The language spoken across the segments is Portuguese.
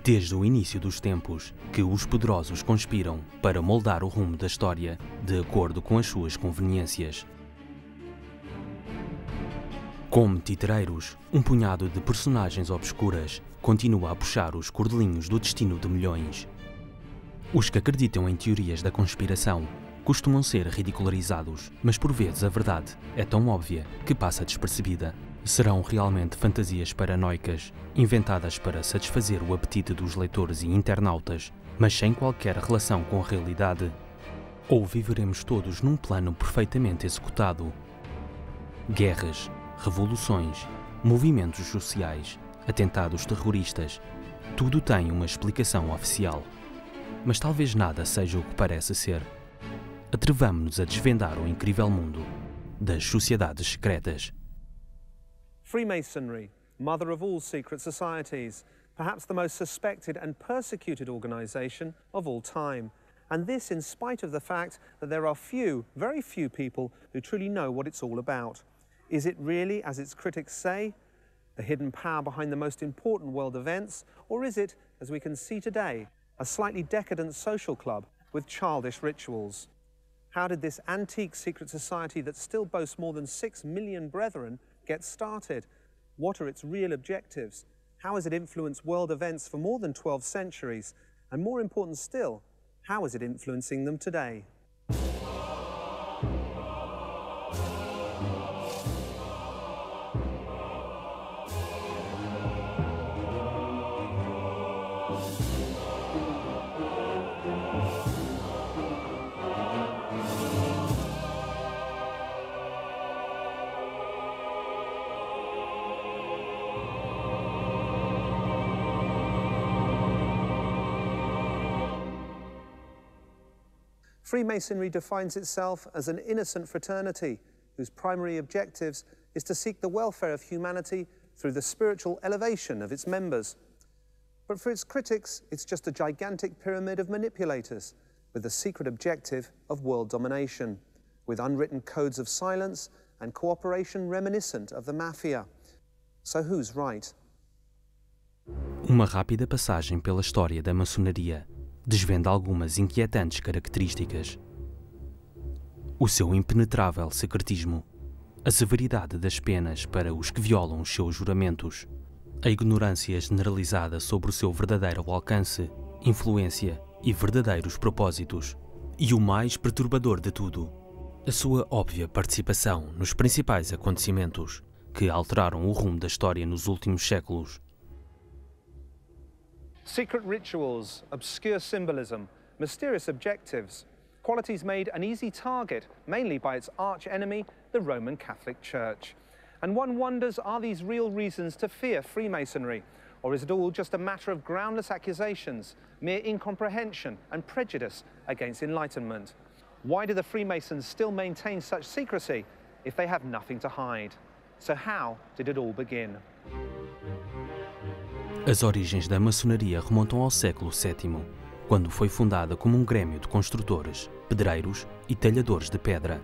Desde o início dos tempos que os poderosos conspiram para moldar o rumo da história de acordo com as suas conveniências. Como titereiros, um punhado de personagens obscuras continua a puxar os cordelinhos do destino de milhões. Os que acreditam em teorias da conspiração costumam ser ridicularizados, mas por vezes a verdade é tão óbvia que passa despercebida. Serão realmente fantasias paranoicas, inventadas para satisfazer o apetite dos leitores e internautas, mas sem qualquer relação com a realidade? Ou viveremos todos num plano perfeitamente executado? Guerras, revoluções, movimentos sociais, atentados terroristas, tudo tem uma explicação oficial. Mas talvez nada seja o que parece ser. Atrevamo-nos a desvendar o incrível mundo das sociedades secretas. Freemasonry, mother of all secret societies, perhaps the most suspected and persecuted organization of all time. And this in spite of the fact that there are few, very few people who truly know what it's all about. Is it really, as its critics say, the hidden power behind the most important world events? Or is it, as we can see today, a slightly decadent social club with childish rituals? How did this antique secret society that still boasts more than 6 million brethren get started? What are its real objectives? How has it influenced world events for more than 12 centuries? And more important still, how is it influencing them today? Freemasonry defines itself as an innocent fraternity whose primary objectives is to seek the welfare of humanity through the spiritual elevation of its members. But for its critics, it's just a gigantic pyramid of manipulators with the secret objective of world domination, with unwritten codes of silence and cooperation reminiscent of the mafia. So who's right? Uma rápida passagem pela história da maçonaria desvenda algumas inquietantes características. O seu impenetrável secretismo, a severidade das penas para os que violam os seus juramentos, a ignorância generalizada sobre o seu verdadeiro alcance, influência e verdadeiros propósitos, e o mais perturbador de tudo, a sua óbvia participação nos principais acontecimentos que alteraram o rumo da história nos últimos séculos. Secret rituals, obscure symbolism, mysterious objectives, qualities made an easy target, mainly by its arch-enemy, the Roman Catholic Church. And one wonders, are these real reasons to fear Freemasonry? Or is it all just a matter of groundless accusations, mere incomprehension and prejudice against enlightenment? Why do the Freemasons still maintain such secrecy if they have nothing to hide? So how did it all begin? As origens da maçonaria remontam ao século VII, quando foi fundada como um grêmio de construtores, pedreiros e talhadores de pedra,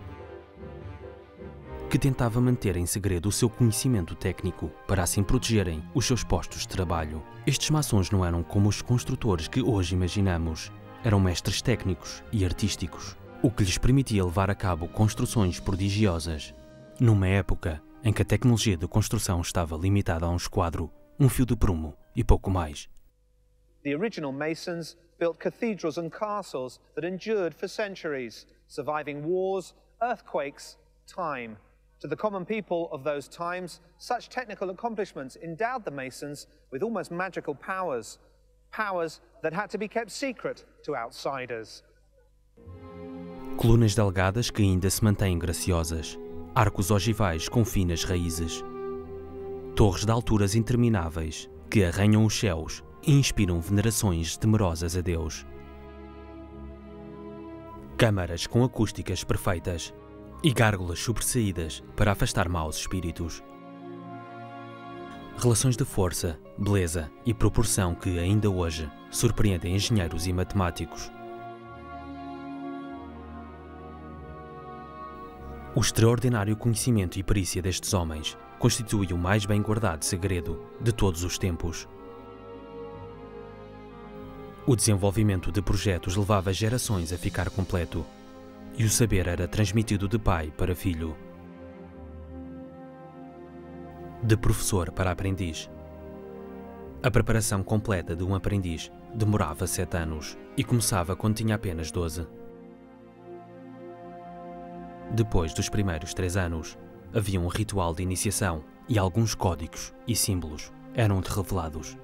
que tentava manter em segredo o seu conhecimento técnico para assim protegerem os seus postos de trabalho. Estes maçons não eram como os construtores que hoje imaginamos, eram mestres técnicos e artísticos, o que lhes permitia levar a cabo construções prodigiosas, numa época em que a tecnologia de construção estava limitada a um esquadro, um fio de prumo e pouco mais. The original Masons built cathedrals and castles that endured for centuries, surviving wars, earthquakes, time. To the common people of those times, such technical accomplishments endowed the Masons with almost magical powers, powers that had to be kept secret to outsiders. Colunas delgadas que ainda se mantêm graciosas, arcos ogivais com finas raízes, torres de alturas intermináveis que arranham os céus e inspiram venerações temerosas a Deus. Câmaras com acústicas perfeitas e gárgulas sobressaídas para afastar maus espíritos. Relações de força, beleza e proporção que ainda hoje surpreendem engenheiros e matemáticos. O extraordinário conhecimento e perícia destes homens constitui o mais bem guardado segredo de todos os tempos. O desenvolvimento de projetos levava gerações a ficar completo, e o saber era transmitido de pai para filho. De professor para aprendiz. A preparação completa de um aprendiz demorava 7 anos e começava quando tinha apenas 12. Depois dos primeiros 3 anos, havia um ritual de iniciação e alguns códigos e símbolos eram-te revelados.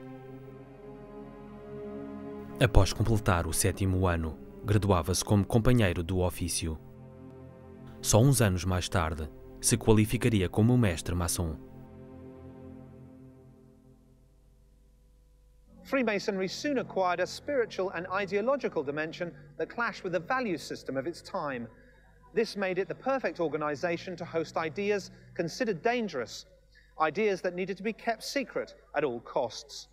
Após completar o 7º ano, graduava-se como companheiro do ofício. Só uns anos mais tarde, se qualificaria como mestre maçom. Freemasonry soon acquired a spiritual and ideological dimension that clashed with the value system of its time. This made it the perfect organization to host ideas considered dangerous, ideas that needed to be kept secret at all costs.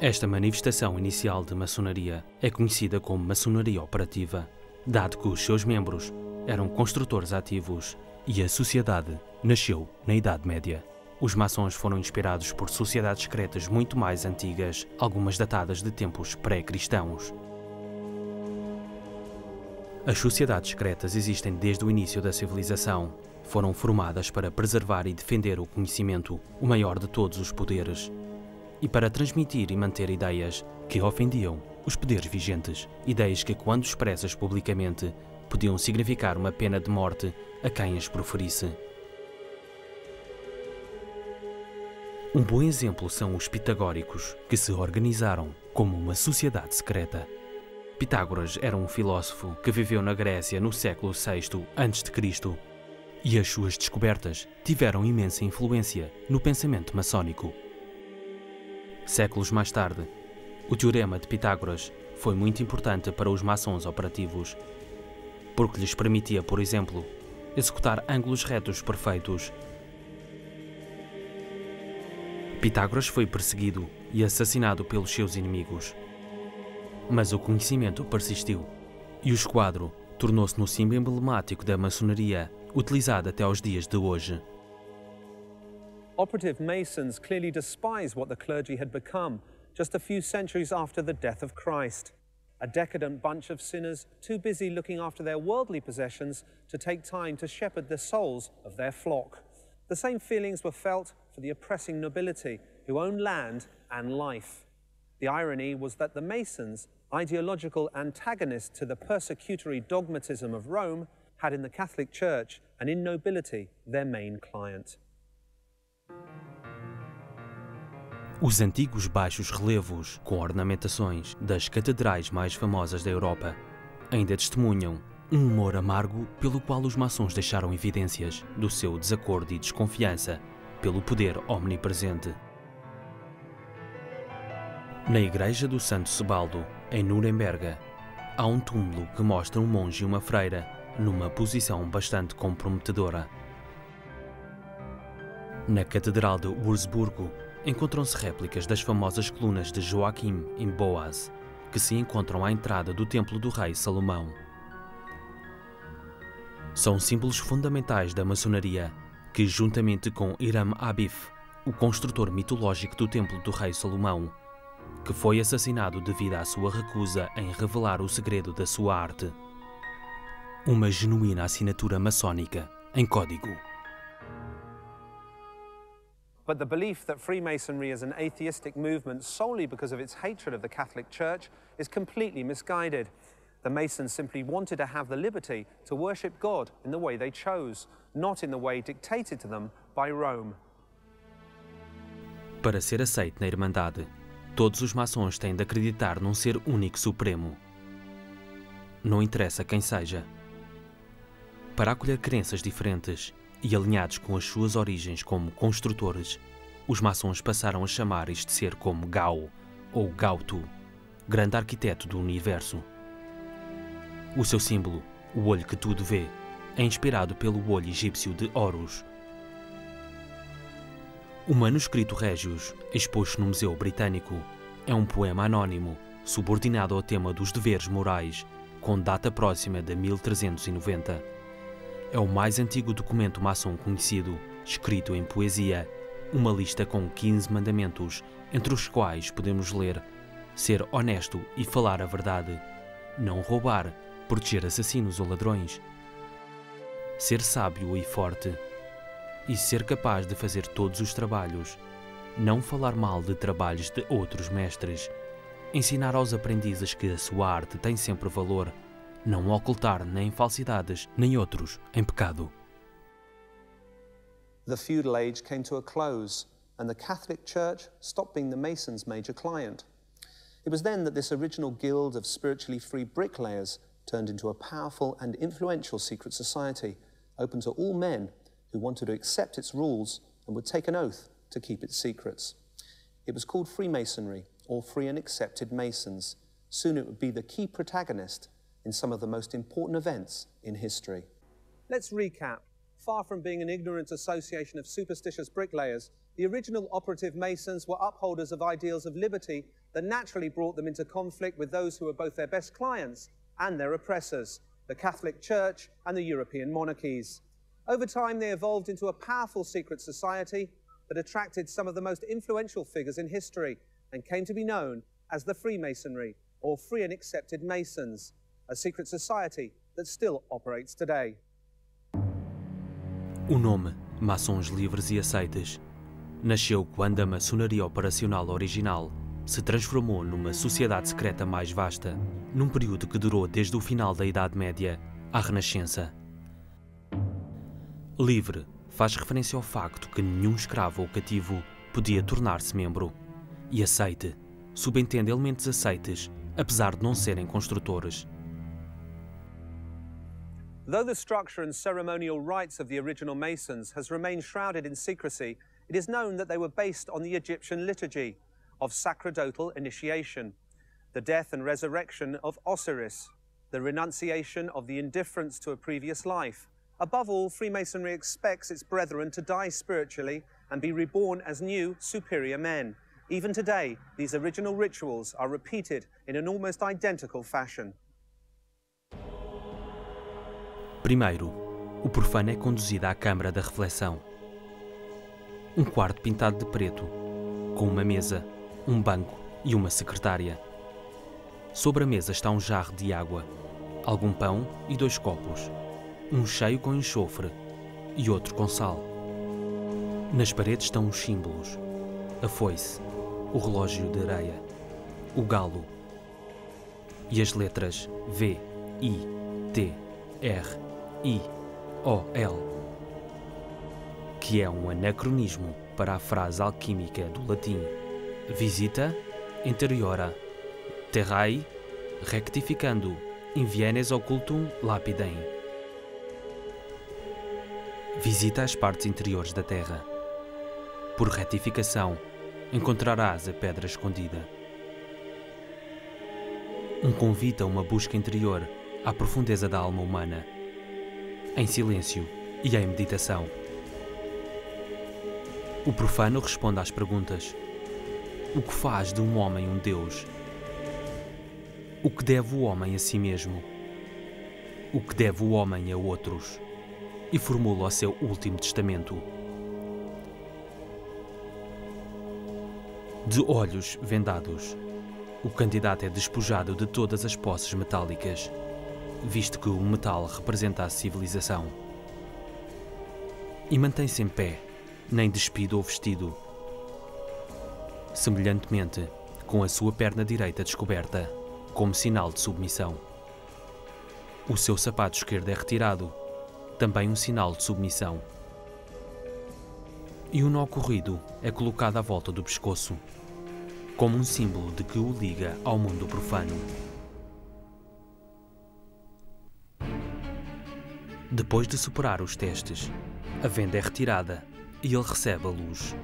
Esta manifestação inicial de maçonaria é conhecida como maçonaria operativa, dado que os seus membros eram construtores ativos e a sociedade nasceu na Idade Média. Os maçons foram inspirados por sociedades secretas muito mais antigas, algumas datadas de tempos pré-cristãos. As sociedades secretas existem desde o início da civilização. Foram formadas para preservar e defender o conhecimento, o maior de todos os poderes, e para transmitir e manter ideias que ofendiam os poderes vigentes, ideias que, quando expressas publicamente, podiam significar uma pena de morte a quem as proferisse. Um bom exemplo são os pitagóricos, que se organizaram como uma sociedade secreta. Pitágoras era um filósofo que viveu na Grécia no século VI a.C. e as suas descobertas tiveram imensa influência no pensamento maçónico. Séculos mais tarde, o teorema de Pitágoras foi muito importante para os maçons operativos, porque lhes permitia, por exemplo, executar ângulos retos perfeitos. Pitágoras foi perseguido e assassinado pelos seus inimigos. Mas o conhecimento persistiu e o esquadro tornou-se no símbolo emblemático da maçonaria, utilizado até aos dias de hoje. Operative Masons clearly despised what the clergy had become just a few centuries after the death of Christ. A decadent bunch of sinners too busy looking after their worldly possessions to take time to shepherd the souls of their flock. The same feelings were felt for the oppressing nobility who owned land and life. The irony was that the Masons, ideological antagonists to the persecutory dogmatism of Rome, had in the Catholic Church and in nobility their main client. Os antigos baixos relevos, com ornamentações das catedrais mais famosas da Europa, ainda testemunham um humor amargo pelo qual os maçons deixaram evidências do seu desacordo e desconfiança pelo poder omnipresente. Na igreja do Santo Sebaldo, em Nuremberg, há um túmulo que mostra um monge e uma freira numa posição bastante comprometedora. Na Catedral de Wurzburgo, encontram-se réplicas das famosas colunas de Joaquim e Boaz, que se encontram à entrada do Templo do Rei Salomão. São símbolos fundamentais da maçonaria que, juntamente com Hiram Abif, o construtor mitológico do Templo do Rei Salomão, que foi assassinado devido à sua recusa em revelar o segredo da sua arte. Uma genuína assinatura maçónica em código. But the belief that Freemasonry is an atheistic movement solely because of its hatred of the Catholic Church is completely misguided. The Masons simply wanted to have the liberty to worship God in the way they chose, not in the way dictated to them by Rome. Para ser aceito na Irmandade, todos os maçons têm de acreditar num ser único supremo. Não interessa quem seja. Para acolher crenças diferentes e alinhados com as suas origens como construtores, os maçons passaram a chamar este ser como Gao, ou Gaotu, grande arquiteto do universo. O seu símbolo, o olho que tudo vê, é inspirado pelo olho egípcio de Horus. O manuscrito Regius, exposto no Museu Britânico, é um poema anónimo, subordinado ao tema dos deveres morais, com data próxima de 1390. É o mais antigo documento maçom conhecido, escrito em poesia, uma lista com 15 mandamentos, entre os quais podemos ler: ser honesto e falar a verdade, não roubar, proteger assassinos ou ladrões, ser sábio e forte, e ser capaz de fazer todos os trabalhos, não falar mal de trabalhos de outros mestres, ensinar aos aprendizes que a sua arte tem sempre valor, não ocultar nem falsidades, nem outros em pecado. The feudal age came to a close, and the Catholic Church stopped being the Masons' major client. It was then that this original guild of spiritually free bricklayers turned into a powerful and influential secret society, open to all men who wanted to accept its rules and would take an oath to keep its secrets. It was called Freemasonry, or Free and Accepted Masons. Soon it would be the key protagonist in some of the most important events in history. Let's recap. Far from being an ignorant association of superstitious bricklayers, the original operative Masons were upholders of ideals of liberty that naturally brought them into conflict with those who were both their best clients and their oppressors, the Catholic Church and the European monarchies. Over time, they evolved into a powerful secret society that attracted some of the most influential figures in history and came to be known as the Freemasonry, or Free and Accepted Masons, a secret society that still operates today. O nome, Maçons Livres e Aceites, nasceu quando a maçonaria operacional original se transformou numa sociedade secreta mais vasta, num período que durou desde o final da Idade Média à Renascença. Livre faz referência ao facto que nenhum escravo ou cativo podia tornar-se membro, e aceite subentende elementos aceites, apesar de não serem construtores. Though the structure and ceremonial rites of the original Masons has remained shrouded in secrecy, it is known that they were based on the Egyptian liturgy of sacerdotal initiation, the death and resurrection of Osiris, the renunciation of the indifference to a previous life. Above all, Freemasonry expects its brethren to die spiritually and be reborn as new, superior men. Even today, these original rituals are repeated in an almost identical fashion. Primeiro, o profano é conduzido à Câmara da Reflexão. Um quarto pintado de preto, com uma mesa, um banco e uma secretária. Sobre a mesa está um jarro de água, algum pão e 2 copos, um cheio com enxofre e outro com sal. Nas paredes estão os símbolos: a foice, o relógio de areia, o galo e as letras V, I, T, R, I, O, L, que é um anacronismo para a frase alquímica do latim visita interiora terrae rectificando invienes occultum lapidem. Visita as partes interiores da terra. Por retificação, encontrarás a pedra escondida. Um convite a uma busca interior à profundeza da alma humana, em silêncio e em meditação. O profano responde às perguntas: o que faz de um homem um Deus? O que deve o homem a si mesmo? O que deve o homem a outros? E formula o seu último testamento. De olhos vendados, o candidato é despojado de todas as posses metálicas, visto que o metal representa a civilização. E mantém-se em pé, nem despido ou vestido. Semelhantemente, com a sua perna direita descoberta, como sinal de submissão. O seu sapato esquerdo é retirado, também um sinal de submissão. E o nó corrido é colocado à volta do pescoço, como um símbolo de que o liga ao mundo profano. Depois de superar os testes, a venda é retirada e ele recebe a luz.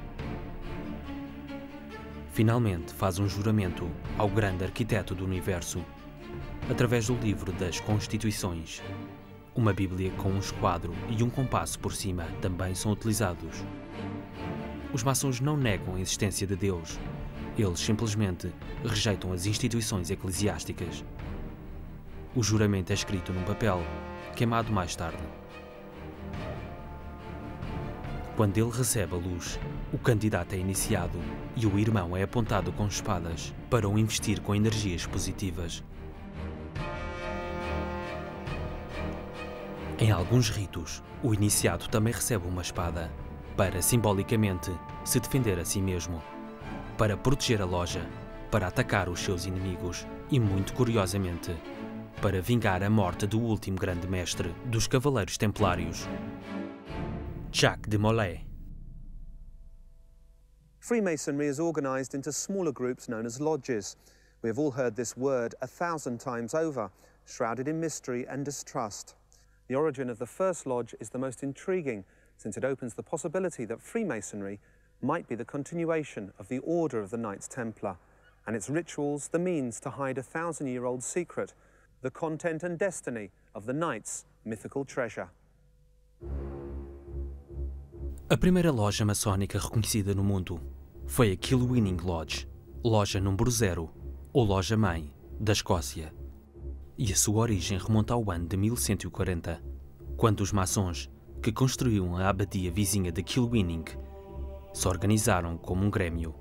Finalmente faz um juramento ao grande arquiteto do universo, através do livro das Constituições. Uma Bíblia com um esquadro e um compasso por cima também são utilizados. Os maçons não negam a existência de Deus, eles simplesmente rejeitam as instituições eclesiásticas. O juramento é escrito num papel, queimado mais tarde. Quando ele recebe a luz, o candidato é iniciado e o irmão é apontado com espadas para o investir com energias positivas. Em alguns ritos, o iniciado também recebe uma espada para, simbolicamente, se defender a si mesmo, para proteger a loja, para atacar os seus inimigos e, muito curiosamente, para vingar a morte do último grande mestre dos Cavaleiros Templários, Jacques de Molay. Freemasonry is organised into smaller groups known as lodges. We have all heard this word 1,000 times over, shrouded in mystery and distrust. The origin of the first lodge is the most intriguing, since it opens the possibility that Freemasonry might be the continuation of the Order of the Knights Templar, and its rituals the means to hide a 1,000-year-old secret, the content and destiny of the Knights' mythical treasure. A primeira loja maçónica reconhecida no mundo foi a Kilwinning Lodge, loja número 0, ou loja-mãe, da Escócia. E a sua origem remonta ao ano de 1140, quando os maçons, que construíam a abadia vizinha de Kilwinning, se organizaram como um grêmio.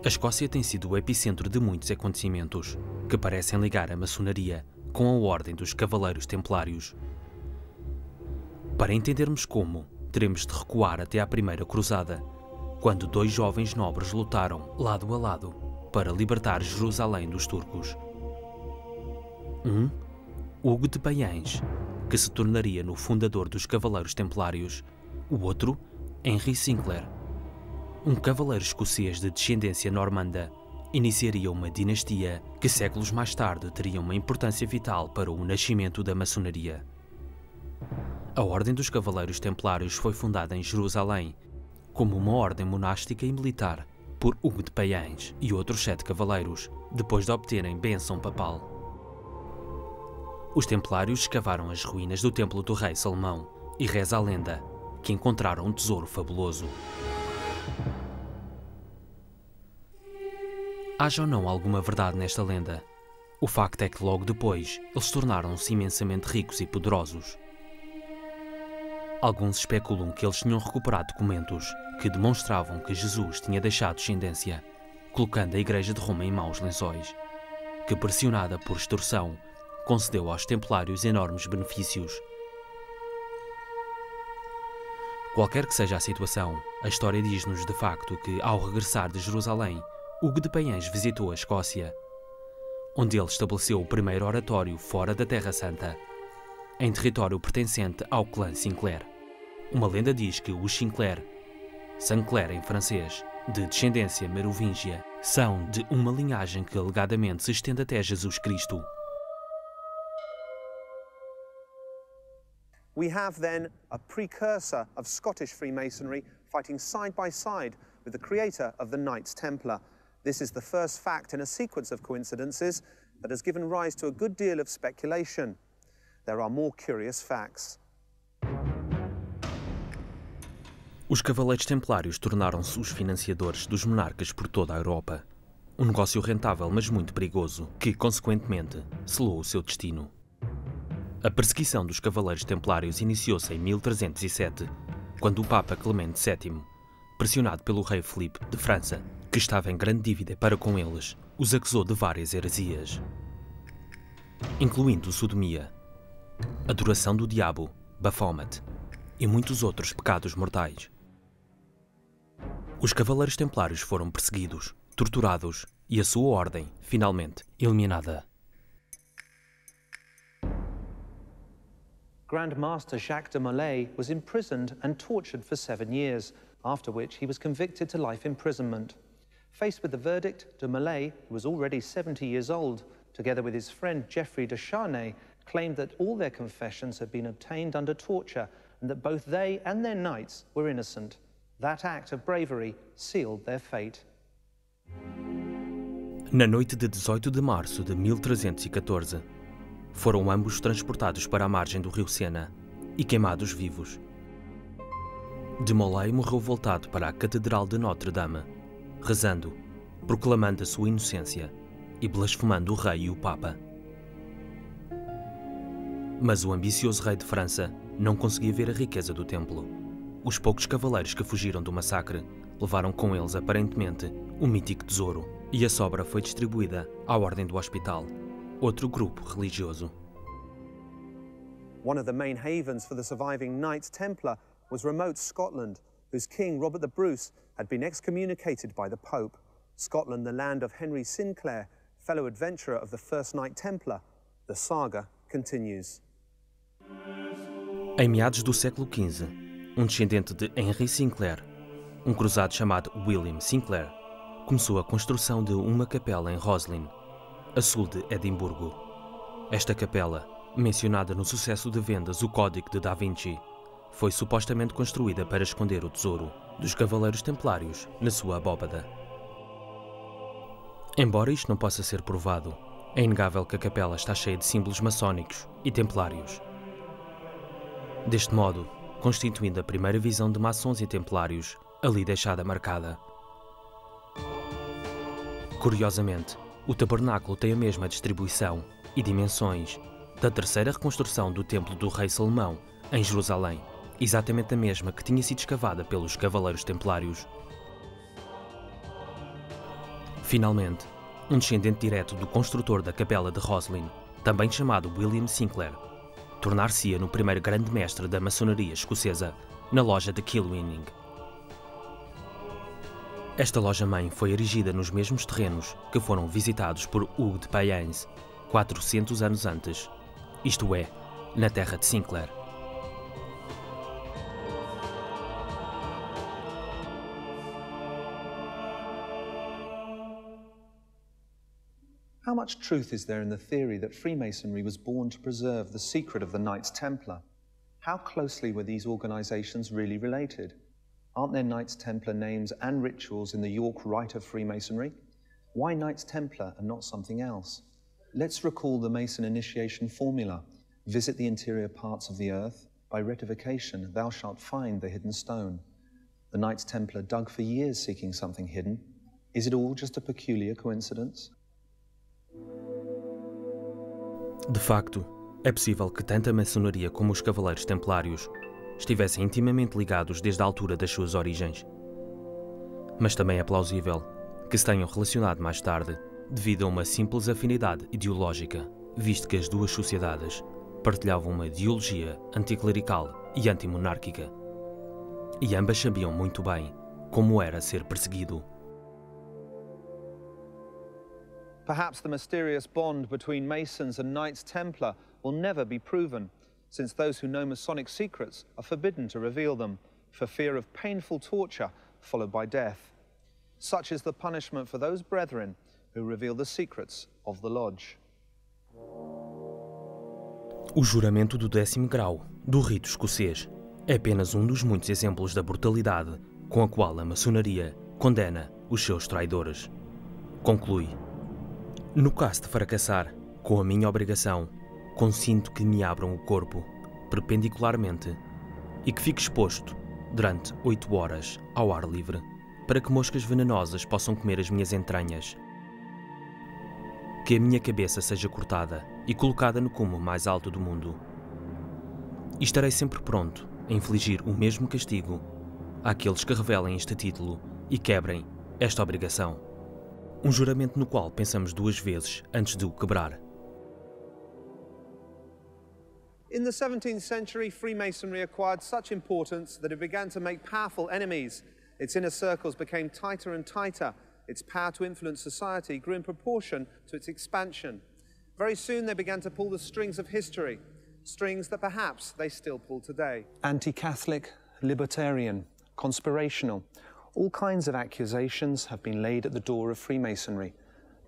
A Escócia tem sido o epicentro de muitos acontecimentos que parecem ligar a maçonaria com a Ordem dos Cavaleiros Templários. Para entendermos como, teremos de recuar até à Primeira Cruzada, quando 2 jovens nobres lutaram lado a lado para libertar Jerusalém dos turcos. Um, Hugo de Payens, que se tornaria no fundador dos Cavaleiros Templários. O outro, Henry Sinclair, um cavaleiro escocês de descendência normanda, iniciaria uma dinastia que séculos mais tarde teria uma importância vital para o nascimento da maçonaria. A Ordem dos Cavaleiros Templários foi fundada em Jerusalém como uma ordem monástica e militar por Hugo de Payens e outros 7 cavaleiros, depois de obterem bênção papal. Os Templários escavaram as ruínas do templo do rei Salomão e reza a lenda que encontraram um tesouro fabuloso. Haja ou não alguma verdade nesta lenda, o facto é que logo depois eles tornaram-se imensamente ricos e poderosos. Alguns especulam que eles tinham recuperado documentos que demonstravam que Jesus tinha deixado descendência, colocando a Igreja de Roma em maus lençóis, que, pressionada por extorsão, concedeu aos Templários enormes benefícios. Qualquer que seja a situação, a história diz-nos de facto que, ao regressar de Jerusalém, Hugo de Payens visitou a Escócia, onde ele estabeleceu o primeiro oratório fora da Terra Santa, em território pertencente ao clã Sinclair. Uma lenda diz que os Sinclair em francês, de descendência merovingia, são de uma linhagem que alegadamente se estende até Jesus Cristo. We have then a precursor of Scottish Freemasonry fighting side by side with the creator of the Knights Templar. This is the first fact in a sequence of coincidences that has given rise to a good deal of speculation. There are more curious facts. Os Cavaleiros Templários tornaram-se os financiadores dos monarcas por toda a Europa. Um negócio rentável, mas muito perigoso, que, consequentemente, selou o seu destino. A perseguição dos Cavaleiros Templários iniciou-se em 1307, quando o Papa Clemente VII, pressionado pelo rei Filipe de França, que estava em grande dívida para com eles, os acusou de várias heresias, incluindo sodomia, adoração do diabo, Baphomet, e muitos outros pecados mortais. Os Cavaleiros Templários foram perseguidos, torturados e a sua ordem, finalmente, eliminada. Grand Master Jacques de Molay was imprisoned and tortured for 7 years, after which he was convicted to life imprisonment. Faced with the verdict, de Molay, who was already 70 years old, together with his friend Geoffrey de Charnay, claimed that all their confessions had been obtained under torture and that both they and their knights were innocent. That act of bravery sealed their fate. Na noite de 18 de março de 1314, foram ambos transportados para a margem do rio Sena e queimados vivos. De Molay morreu voltado para a Catedral de Notre-Dame, rezando, proclamando a sua inocência e blasfemando o rei e o Papa. Mas o ambicioso rei de França não conseguia ver a riqueza do templo. Os poucos cavaleiros que fugiram do massacre levaram com eles, aparentemente, o mítico tesouro, e a sobra foi distribuída à Ordem do Hospital, outro grupo religioso. One of the main havens for the surviving Knights Templar was remote Scotland, whose king, Robert the Bruce, had been excommunicated by the Pope. Scotland, the land of Henry Sinclair, fellow adventurer of the first Knight Templar. The saga continues. Em meados do século XV, um descendente de Henry Sinclair, um cruzado chamado William Sinclair, começou a construção de uma capela em Roslin, a sul de Edimburgo. Esta capela, mencionada no sucesso de vendas O Código de Da Vinci, foi supostamente construída para esconder o tesouro dos Cavaleiros Templários na sua abóbada. Embora isto não possa ser provado, é inegável que a capela está cheia de símbolos maçónicos e templários. Deste modo, constituindo a primeira visão de maçons e templários ali deixada marcada. Curiosamente, o tabernáculo tem a mesma distribuição e dimensões da terceira reconstrução do Templo do Rei Salomão, em Jerusalém, exatamente a mesma que tinha sido escavada pelos Cavaleiros Templários. Finalmente, um descendente direto do construtor da Capela de Roslin, também chamado William Sinclair, tornar-se-ia no primeiro grande mestre da maçonaria escocesa, na loja de Kilwinning. Esta loja-mãe foi erigida nos mesmos terrenos que foram visitados por Hugues de Payens 400 anos antes, isto é, na terra de Sinclair. How much truth is there in the theory that Freemasonry was born to preserve the secret of the Knights Templar? How closely were these organizations really related? Aren't there Knights Templar names and rituals in the York Rite of Freemasonry? Why Knights Templar and not something else? Let's recall the Mason initiation formula. Visit the interior parts of the earth. By rectification, thou shalt find the hidden stone. The Knights Templar dug for years seeking something hidden. Is it all just a peculiar coincidence? De facto, é possível que tanto a maçonaria como os Cavaleiros Templários estivessem intimamente ligados desde a altura das suas origens. Mas também é plausível que se tenham relacionado mais tarde devido a uma simples afinidade ideológica, visto que as duas sociedades partilhavam uma ideologia anticlerical e antimonárquica, e ambas sabiam muito bem como era ser perseguido. Perhaps the mysterious bond between Masons and Knights Templar will never be proven, since those who know Masonic secrets are forbidden to reveal them, for fear of painful torture followed by death. Such is the punishment for those brethren who reveal the secrets of the Lodge. O juramento do 10º grau do rito escocês é apenas um dos muitos exemplos da brutalidade com a qual a maçonaria condena os seus traidores. Conclui: no caso de fracassar com a minha obrigação, consinto que me abram o corpo perpendicularmente e que fique exposto durante 8 horas ao ar livre, para que moscas venenosas possam comer as minhas entranhas. Que a minha cabeça seja cortada e colocada no cume mais alto do mundo. E estarei sempre pronto a infligir o mesmo castigo àqueles que revelem este título e quebrem esta obrigação. Um juramento no qual pensamos 2 vezes antes de o quebrar. In the 17th century, Freemasonry acquired such importance that it began to make powerful enemies. Its inner circles became tighter and tighter. Its power to influence society grew in proportion to its expansion. Very soon they began to pull the strings of history, strings that perhaps they still pull today. Anti-Catholic, libertarian, conspirational. All kinds of accusations have been laid at the door of Freemasonry.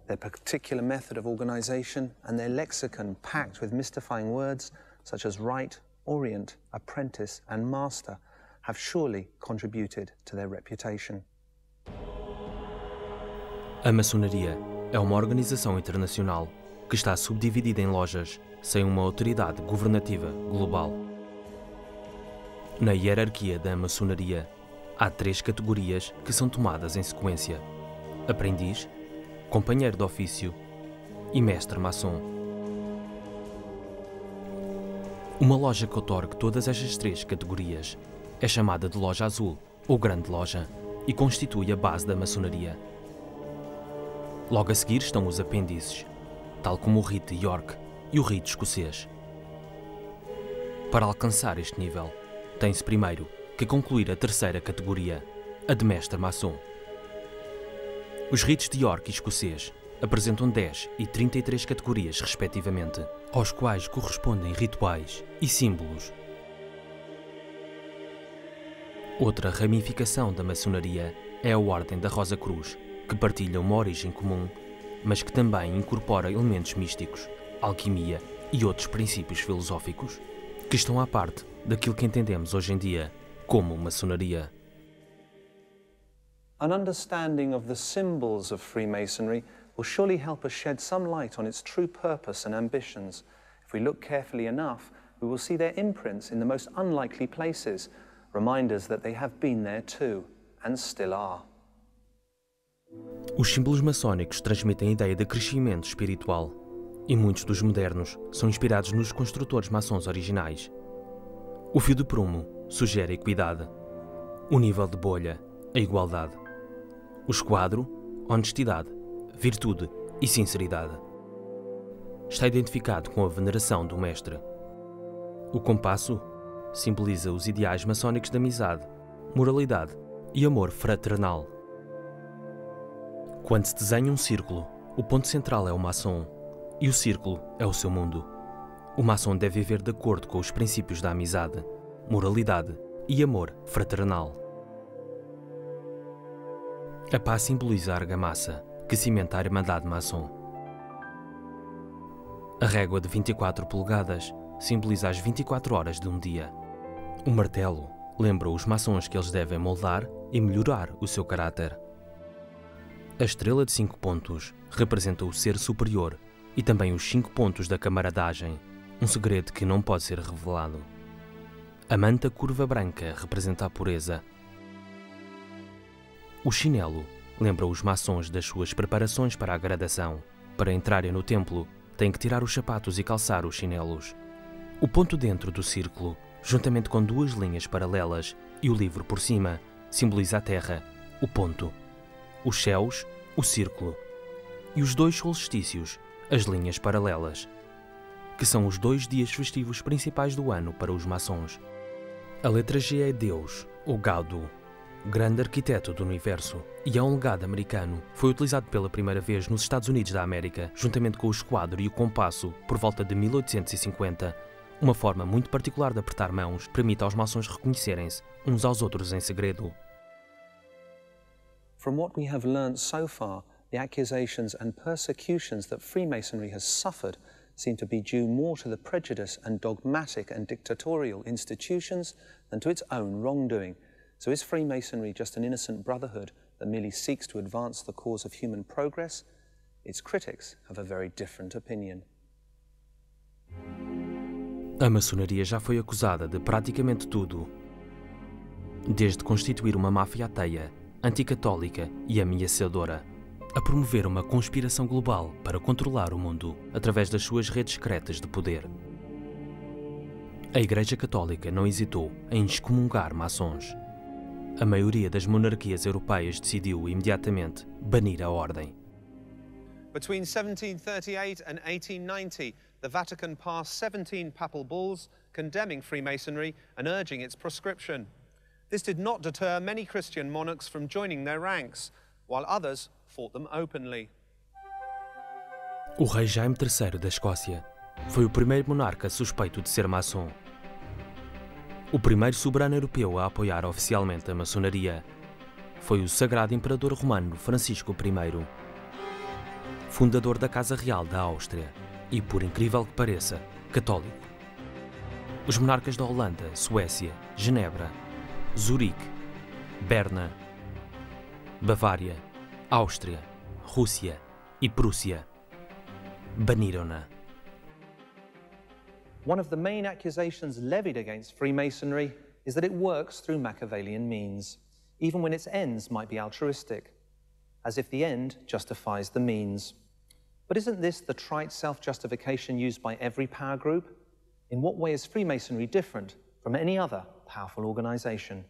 Their particular method of organization and their lexicon packed with mystifying words such as rite, orient, apprentice and master have surely contributed to their reputation. A maçonaria é uma organização internacional que está subdividida em lojas sem uma autoridade governativa global. Na hierarquia da maçonaria, há 3 categorias que são tomadas em sequência: aprendiz, companheiro de ofício e mestre maçom. Uma loja que outorgue todas estas três categorias é chamada de loja azul ou grande loja e constitui a base da maçonaria. Logo a seguir estão os apêndices, tal como o rito de York e o rito escocês. Para alcançar este nível, tem-se primeiro que concluir a terceira categoria, a de mestre maçom. Os ritos de York e escocês apresentam 10 e 33 categorias, respectivamente, aos quais correspondem rituais e símbolos. Outra ramificação da maçonaria é a Ordem da Rosa Cruz, que partilha uma origem comum, mas que também incorpora elementos místicos, alquimia e outros princípios filosóficos, que estão à parte daquilo que entendemos hoje em dia como maçonaria. An understanding of the symbols of Freemasonry will surely help us shed some light on its true purpose and ambitions. If we look carefully enough, we will see their imprints in the most unlikely places, reminders that they have been there too, and still are. Os símbolos maçónicos transmitem a ideia de crescimento espiritual, e muitos dos modernos são inspirados nos construtores maçons originais. O fio de prumo sugere a equidade, o nível de bolha, a igualdade, o esquadro, honestidade, virtude e sinceridade. Está identificado com a veneração do mestre. O compasso simboliza os ideais maçónicos de amizade, moralidade e amor fraternal. Quando se desenha um círculo, o ponto central é o maçom e o círculo é o seu mundo. O maçom deve viver de acordo com os princípios da amizade, moralidade e amor fraternal. A paz simboliza a argamassa, que cimenta a Irmandade maçom. A régua de 24 polegadas simboliza as 24 horas de um dia. O martelo lembra os maçons que eles devem moldar e melhorar o seu caráter. A estrela de 5 pontos representa o ser superior e também os 5 pontos da camaradagem, um segredo que não pode ser revelado. A manta curva branca representa a pureza. O chinelo lembra os maçons das suas preparações para a gradação. Para entrarem no templo, têm que tirar os sapatos e calçar os chinelos. O ponto dentro do círculo, juntamente com 2 linhas paralelas e o livro por cima, simboliza a terra, o ponto, os céus, o círculo, e os 2 solstícios, as linhas paralelas, que são os 2 dias festivos principais do ano para os maçons. A letra G é Deus, ou Gaudu, grande arquiteto do universo, e é um legado americano. Foi utilizado pela primeira vez nos Estados Unidos da América, juntamente com o esquadro e o compasso, por volta de 1850. Uma forma muito particular de apertar mãos permite aos maçons reconhecerem-se uns aos outros em segredo. From what we have learned so far, the accusations and persecutions that Freemasonry has suffered seem to be due more to the prejudice and dogmatic and dictatorial institutions than to its own wrongdoing. So is Freemasonry just an innocent brotherhood that merely seeks to advance the cause of human progress? Its critics have a very different opinion. A maçonaria já foi acusada de praticamente tudo, desde constituir uma máfia ateia, anticatólica e ameaçadora, a promover uma conspiração global para controlar o mundo através das suas redes secretas de poder. A Igreja Católica não hesitou em excomungar maçons. A maioria das monarquias europeias decidiu imediatamente banir a ordem. Between 1738 and 1890, the Vatican passed 17 papal bulls condemning Freemasonry and urging its proscription. This did not deter many Christian monarchs from joining their ranks, while others fought them openly. O rei Jaime III da Escócia foi o primeiro monarca suspeito de ser maçom. O primeiro soberano europeu a apoiar oficialmente a maçonaria foi o Sagrado Imperador Romano Francisco I, fundador da Casa Real da Áustria e, por incrível que pareça, católico. Os monarcas da Holanda, Suécia, Genebra, Zurique, Berna, Bavária, Áustria, Rússia e Prússia baniram-na. One of the main accusations levied against Freemasonry is that it works through Machiavellian means, even when its ends might be altruistic, as if the end justifies the means. But isn't this the trite self-justification used by every power group? In what way is Freemasonry different from any other powerful organization?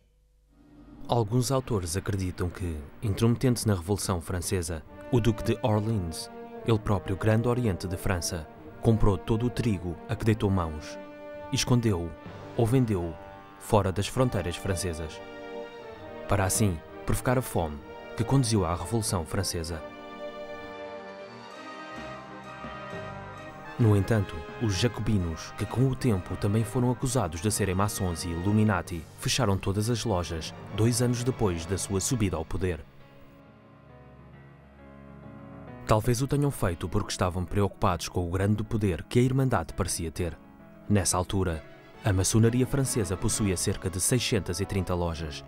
Alguns autores acreditam que, intrometendo-se na Revolução Francesa, o Duque de Orleans, ele próprio Grande Oriente de França, comprou todo o trigo a que deitou mãos e escondeu-o ou vendeu-o fora das fronteiras francesas, para assim provocar a fome que conduziu à Revolução Francesa. No entanto, os jacobinos, que com o tempo também foram acusados de serem maçons e Illuminati, fecharam todas as lojas 2 anos depois da sua subida ao poder. Talvez o tenham feito porque estavam preocupados com o grande poder que a Irmandade parecia ter. Nessa altura, a maçonaria francesa possuía cerca de 630 lojas,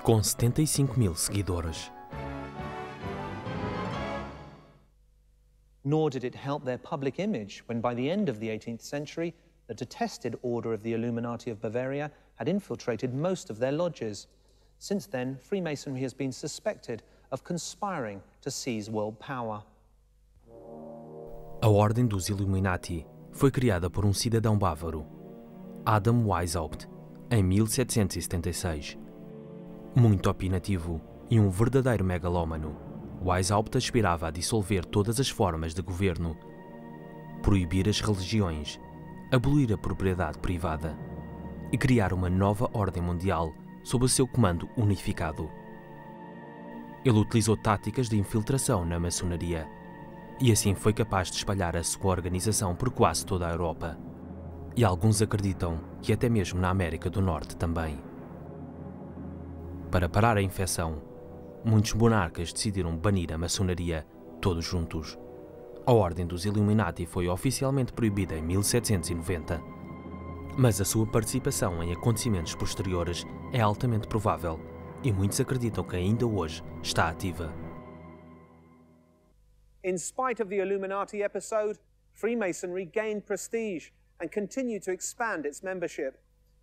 com 75.000 seguidores. Nor did it help their public image when, by the end of the 18th century, the detested Order of the Illuminati of Bavaria had infiltrated most of their lodges. Since then, Freemasonry has been suspected of conspiring to seize world power. A Ordem dos Illuminati foi criada por um cidadão bávaro, Adam Weishaupt, em 1776. Muito opinativo e um verdadeiro megalómano, Weishaupt aspirava a dissolver todas as formas de governo, proibir as religiões, abolir a propriedade privada e criar uma nova ordem mundial sob o seu comando unificado. Ele utilizou táticas de infiltração na maçonaria e assim foi capaz de espalhar a sua organização por quase toda a Europa. E alguns acreditam que até mesmo na América do Norte também. Para parar a infecção, muitos monarcas decidiram banir a maçonaria todos juntos. A Ordem dos Illuminati foi oficialmente proibida em 1790, mas a sua participação em acontecimentos posteriores é altamente provável e muitos acreditam que ainda hoje está ativa. In spite of the Illuminati episode, Freemasonry gained prestige and continued to expand its membership.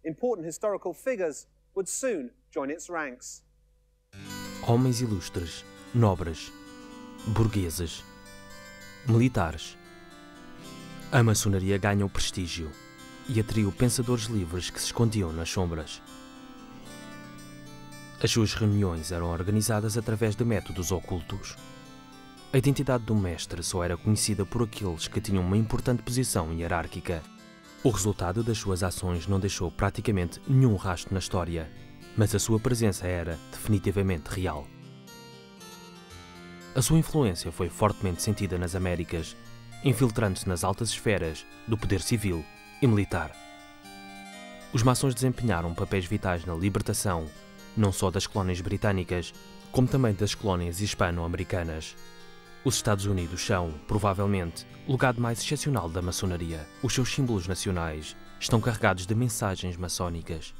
Important historical figures would soon join its ranks. Homens ilustres, nobres, burgueses, militares. A maçonaria ganhou prestígio e atraiu pensadores livres que se escondiam nas sombras. As suas reuniões eram organizadas através de métodos ocultos. A identidade do mestre só era conhecida por aqueles que tinham uma importante posição hierárquica. O resultado das suas ações não deixou praticamente nenhum rastro na história, mas a sua presença era definitivamente real. A sua influência foi fortemente sentida nas Américas, infiltrando-se nas altas esferas do poder civil e militar. Os maçons desempenharam papéis vitais na libertação, não só das colónias britânicas, como também das colónias hispano-americanas. Os Estados Unidos são, provavelmente, o lugar mais excepcional da maçonaria. Os seus símbolos nacionais estão carregados de mensagens maçónicas.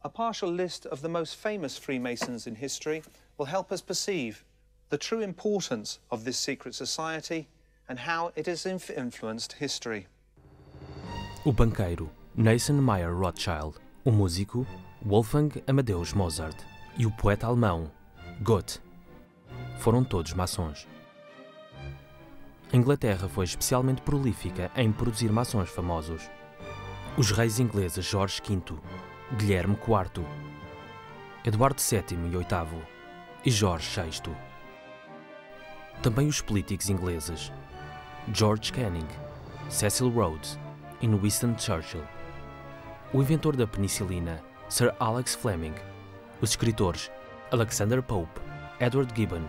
A partial list of the most famous Freemasons in history will help us perceive the true importance of this secret society and how it has influenced history. O banqueiro Nathan Mayer Rothschild, o músico Wolfgang Amadeus Mozart e o poeta alemão Goethe foram todos maçons. A Inglaterra foi especialmente prolífica em produzir maçons famosos. Os reis ingleses Jorge V, Guilherme IV, Eduardo VII e VIII e Jorge VI. Também os políticos ingleses George Canning, Cecil Rhodes e Winston Churchill. O inventor da penicilina Sir Alex Fleming. Os escritores Alexander Pope, Edward Gibbon,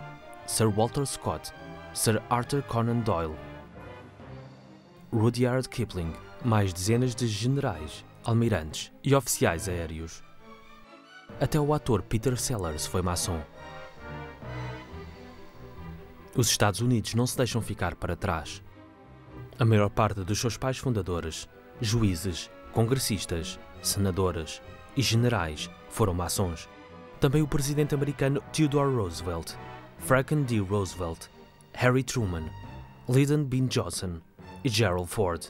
Sir Walter Scott, Sir Arthur Conan Doyle, Rudyard Kipling, mais dezenas de generais, almirantes e oficiais aéreos. Até o ator Peter Sellers foi maçom. Os Estados Unidos não se deixam ficar para trás. A maior parte dos seus pais fundadores, juízes, congressistas, senadores e generais foram maçons. Também o presidente americano Theodore Roosevelt, Franklin D. Roosevelt, Harry Truman, Lyndon B. Johnson e Gerald Ford,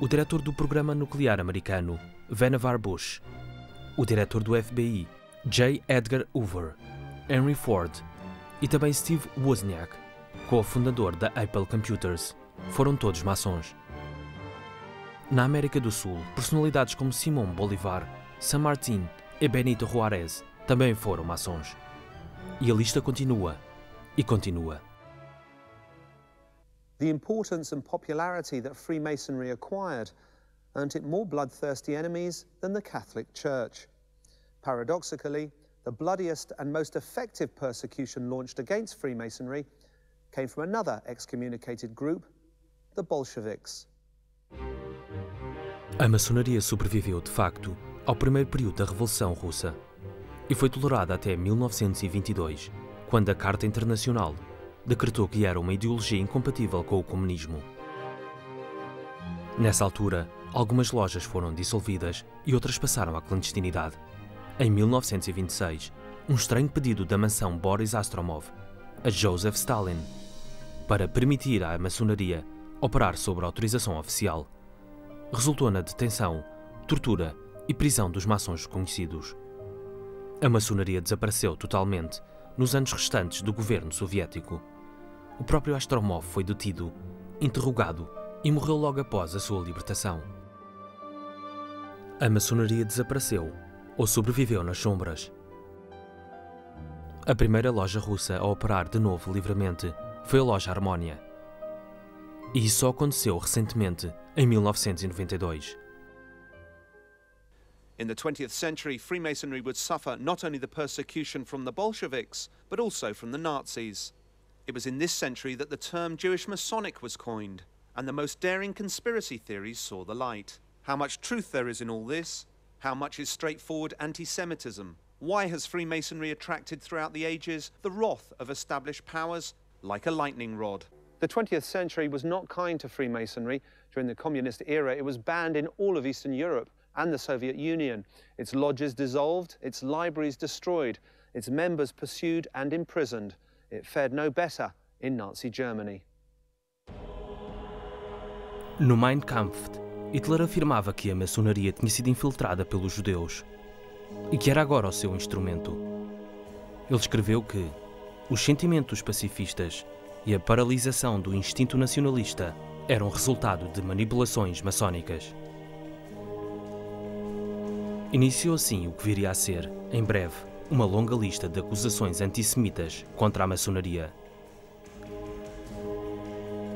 o diretor do programa nuclear americano Vannevar Bush, o diretor do FBI J. Edgar Hoover, Henry Ford e também Steve Wozniak, cofundador da Apple Computers, foram todos maçons. Na América do Sul, personalidades como Simón Bolívar, San Martín e Benito Juárez também foram maçons. E a lista continua e continua. The importance and popularity that Freemasonry acquired earned it more bloodthirsty enemies than the Catholic Church. Paradoxically, the bloodiest and most effective persecution launched against Freemasonry came from another excommunicated group, the Bolsheviks. A maçonaria sobreviveu, de facto, ao primeiro período da Revolução Russa e foi tolerada até 1922, quando a Carta Internacional decretou que era uma ideologia incompatível com o comunismo. Nessa altura, algumas lojas foram dissolvidas e outras passaram à clandestinidade. Em 1926, um estranho pedido da mansão Boris Astromov a Joseph Stalin para permitir à maçonaria operar sob autorização oficial resultou na detenção, tortura e prisão dos maçons conhecidos. A maçonaria desapareceu totalmente nos anos restantes do governo soviético. O próprio Astromov foi detido, interrogado e morreu logo após a sua libertação. A maçonaria desapareceu ou sobreviveu nas sombras. A primeira loja russa a operar de novo livremente foi a loja Harmonia. E isso só aconteceu recentemente, em 1992. In the 20th century, Freemasonry would suffer not only the persecution from the Bolsheviks, but also from the Nazis. It was in this century that the term Jewish Masonic was coined, and the most daring conspiracy theories saw the light. How much truth there is in all this? How much is straightforward anti-Semitism? Why has Freemasonry attracted throughout the ages the wrath of established powers like a lightning rod? The 20th century was not kind to Freemasonry. During the communist era, it was banned in all of Eastern Europe and the Soviet Union. Its lodges dissolved, its libraries destroyed, its members pursued and imprisoned. It fared no better in Nazi Germany. No Mein Kampf, Hitler afirmava que a maçonaria tinha sido infiltrada pelos judeus e que era agora o seu instrumento. Ele escreveu que os sentimentos pacifistas e a paralisação do instinto nacionalista eram resultado de manipulações maçónicas. Iniciou assim o que viria a ser, em breve, uma longa lista de acusações antissemitas contra a maçonaria.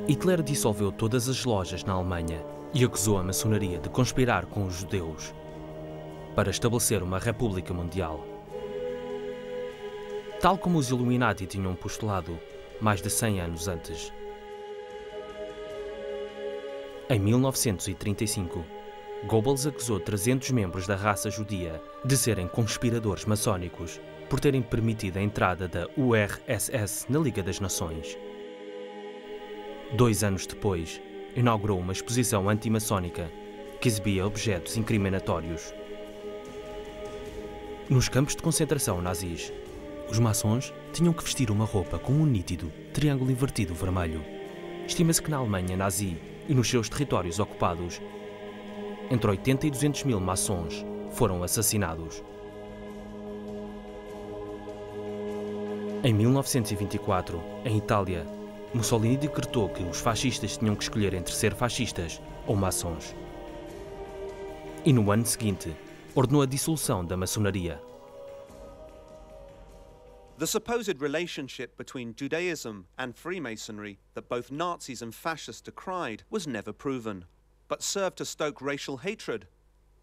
Hitler dissolveu todas as lojas na Alemanha e acusou a maçonaria de conspirar com os judeus para estabelecer uma república mundial. Tal como os Illuminati tinham postulado mais de 100 anos antes. Em 1935, Goebbels acusou 300 membros da raça judia de serem conspiradores maçónicos por terem permitido a entrada da URSS na Liga das Nações. 2 anos depois, inaugurou uma exposição antimaçónica que exibia objetos incriminatórios. Nos campos de concentração nazis, os maçons tinham que vestir uma roupa com um nítido triângulo invertido vermelho. Estima-se que na Alemanha nazi e nos seus territórios ocupados, entre 80 e 200 mil maçons foram assassinados. Em 1924, em Itália, Mussolini decretou que os fascistas tinham que escolher entre ser fascistas ou maçons. E no ano seguinte, ordenou a dissolução da maçonaria. The supposed relationship between Judaism and Freemasonry that both Nazis and fascists decried was never proven, but served to stoke racial hatred.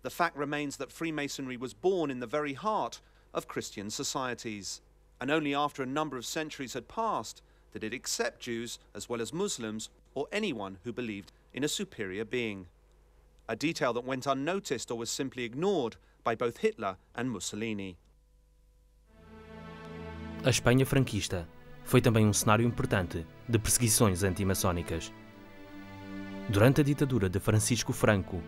The fact remains that Freemasonry was born in the very heart of Christian societies, and only after a number of centuries had passed did it accept Jews as well as Muslims or anyone who believed in a superior being. A detail that went unnoticed or was simply ignored by both Hitler and Mussolini. A Espanha franquista foi também um cenário importante de perseguições antimaçónicas. Durante a ditadura de Francisco Franco,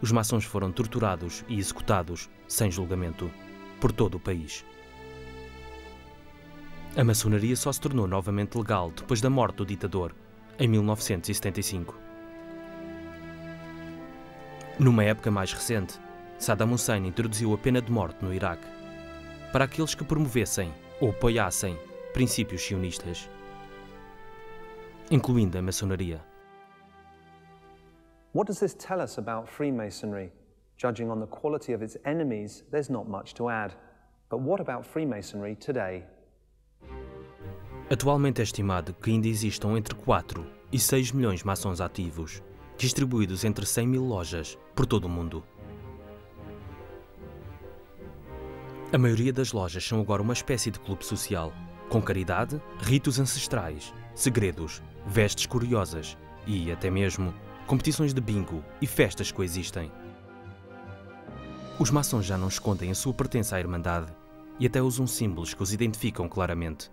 os maçons foram torturados e executados, sem julgamento, por todo o país. A maçonaria só se tornou novamente legal depois da morte do ditador, em 1975. Numa época mais recente, Saddam Hussein introduziu a pena de morte no Iraque para aqueles que promovessem ou apoiassem princípios sionistas, incluindo a maçonaria. What does this tell us about Freemasonry? Judging on the quality of its enemies, there's not much to add. But what about Freemasonry today? Atualmente é estimado que ainda existam entre 4 e 6 milhões de maçons ativos, distribuídos entre 100 mil lojas por todo o mundo. A maioria das lojas são agora uma espécie de clube social, com caridade, ritos ancestrais, segredos, vestes curiosas e, até mesmo, competições de bingo e festas coexistem. Os maçons já não escondem a sua pertença à Irmandade e até usam símbolos que os identificam claramente.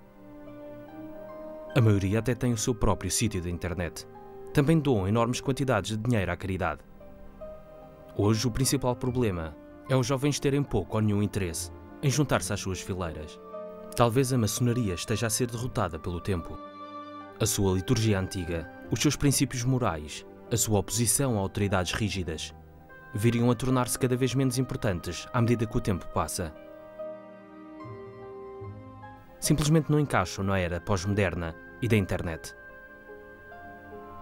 A maioria até tem o seu próprio sítio da internet. Também doam enormes quantidades de dinheiro à caridade. Hoje, o principal problema é os jovens terem pouco ou nenhum interesse em juntar-se às suas fileiras. Talvez a maçonaria esteja a ser derrotada pelo tempo. A sua liturgia antiga, os seus princípios morais, a sua oposição a autoridades rígidas, viriam a tornar-se cada vez menos importantes à medida que o tempo passa. Simplesmente não encaixam na era pós-moderna e da internet.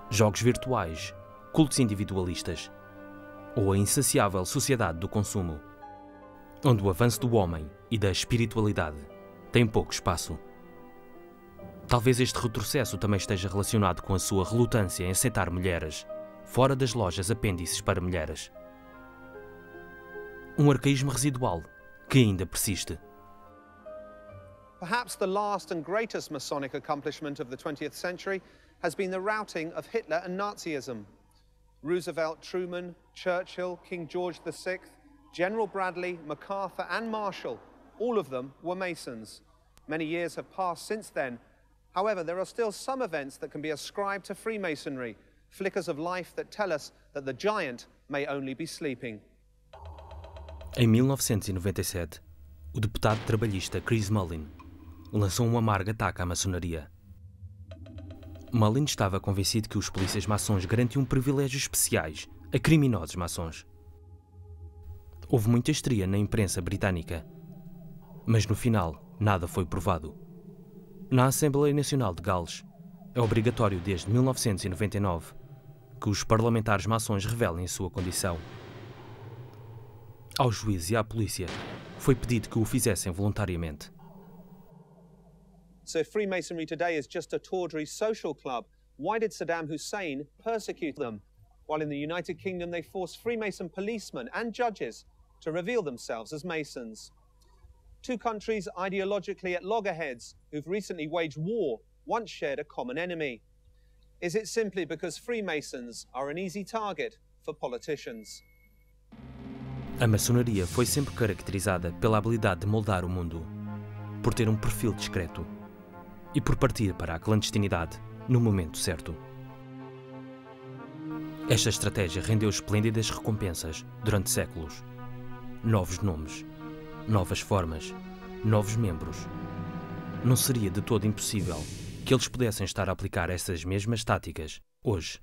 Jogos virtuais, cultos individualistas ou a insaciável sociedade do consumo, onde o avanço do homem e da espiritualidade tem pouco espaço. Talvez este retrocesso também esteja relacionado com a sua relutância em aceitar mulheres fora das lojas apêndices para mulheres. Um arcaísmo residual que ainda persiste. Perhaps the last and greatest Masonic accomplishment of the 20th century has been the routing of Hitler and Nazism. Roosevelt, Truman, Churchill, King George VI, General Bradley, MacArthur and Marshall, all of them were Masons. Many years have passed since then. However, there are still some events that can be ascribed to Freemasonry, flickers of life that tell us that the giant may only be sleeping. Em 1997, o deputado trabalhista Chris Mullin lançou um amargo ataque à maçonaria. Mullin estava convencido que os polícias maçons garantiam privilégios especiais a criminosos maçons. Houve muita histeria na imprensa britânica, mas no final nada foi provado. Na Assembleia Nacional de Gales, é obrigatório desde 1999 que os parlamentares maçons revelem a sua condição. Ao juiz e à polícia foi pedido que o fizessem voluntariamente. So if Freemasonry today is just a tawdry social club, why did Saddam Hussein persecute them? While in the United Kingdom they forced Freemason policemen and judges to reveal themselves as Masons. Two countries ideologically at loggerheads who've recently waged war once shared a common enemy. Is it simply because Freemasons are an easy target for politicians? A maçonaria foi sempre caracterizada pela habilidade de moldar o mundo, por ter um perfil discreto e por partir para a clandestinidade no momento certo. Esta estratégia rendeu esplêndidas recompensas durante séculos. Novos nomes, novas formas, novos membros. Não seria de todo impossível que eles pudessem estar a aplicar essas mesmas táticas hoje.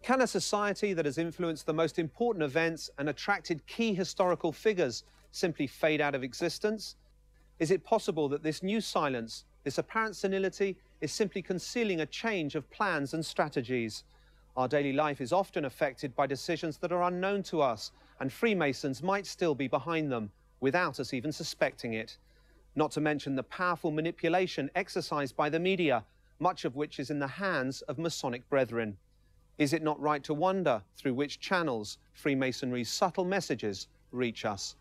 Can a society that has influenced the most important events and attracted key historical figures simply fade out of existence? Is it possible that this new silence, this apparent senility, is simply concealing a change of plans and strategies? Our daily life is often affected by decisions that are unknown to us, and Freemasons might still be behind them, without us even suspecting it. Not to mention the powerful manipulation exercised by the media, much of which is in the hands of Masonic brethren. Is it not right to wonder through which channels Freemasonry's subtle messages reach us?